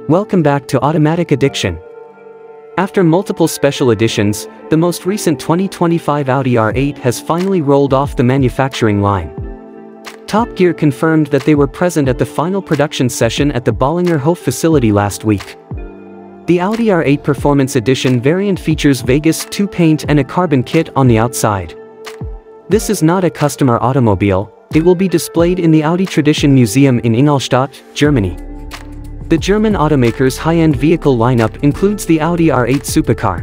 Welcome back to Automatic Addiction. After multiple special editions, the most recent 2025 Audi R8 has finally rolled off the manufacturing line. Top Gear confirmed that they were present at the final production session at the Bollinger Hofe facility last week. The Audi R8 Performance Edition variant features Vegas 2 paint and a carbon kit on the outside. This is not a customer automobile, it will be displayed in the Audi Tradition Museum in Ingolstadt, Germany. The German automaker's high-end vehicle lineup includes the Audi R8 supercar.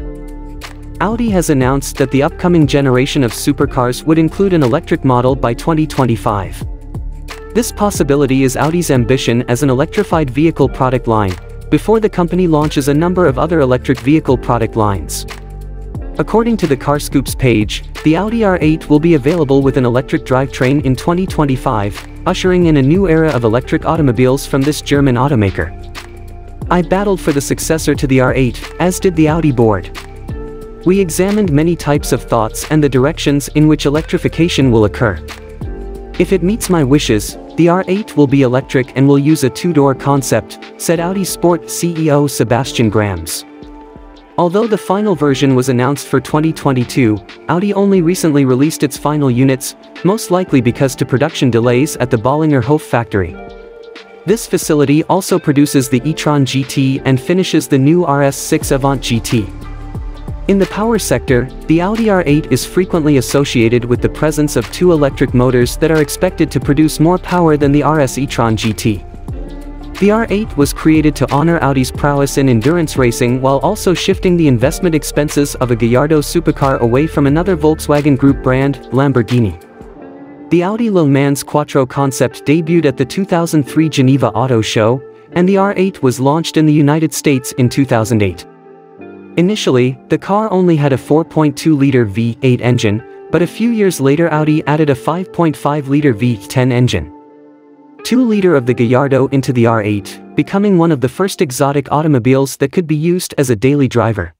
Audi has announced that the upcoming generation of supercars would include an electric model by 2025. This possibility is Audi's ambition as an electrified vehicle product line, before the company launches a number of other electric vehicle product lines. According to the CarScoop's page, the Audi R8 will be available with an electric drivetrain in 2025, ushering in a new era of electric automobiles from this German automaker. I battled for the successor to the R8, as did the Audi board. We examined many types of thoughts and the directions in which electrification will occur. If it meets my wishes, the R8 will be electric and will use a two-door concept, said Audi Sport CEO Sebastian Grams. Although the final version was announced for 2022, Audi only recently released its final units, most likely because to production delays at the Bollinger Hofe factory. This facility also produces the e-tron GT and finishes the new RS6 Avant GT. In the power sector, the Audi R8 is frequently associated with the presence of two electric motors that are expected to produce more power than the RS e-tron GT. The R8 was created to honor Audi's prowess in endurance racing while also shifting the investment expenses of a Gallardo supercar away from another Volkswagen Group brand, Lamborghini. The Audi Le Mans Quattro concept debuted at the 2003 Geneva Auto Show, and the R8 was launched in the United States in 2008. Initially, the car only had a 4.2-liter V8 engine, but a few years later Audi added a 5.5-liter V10 engine. 2-liter of the Gallardo into the R8, becoming one of the first exotic automobiles that could be used as a daily driver.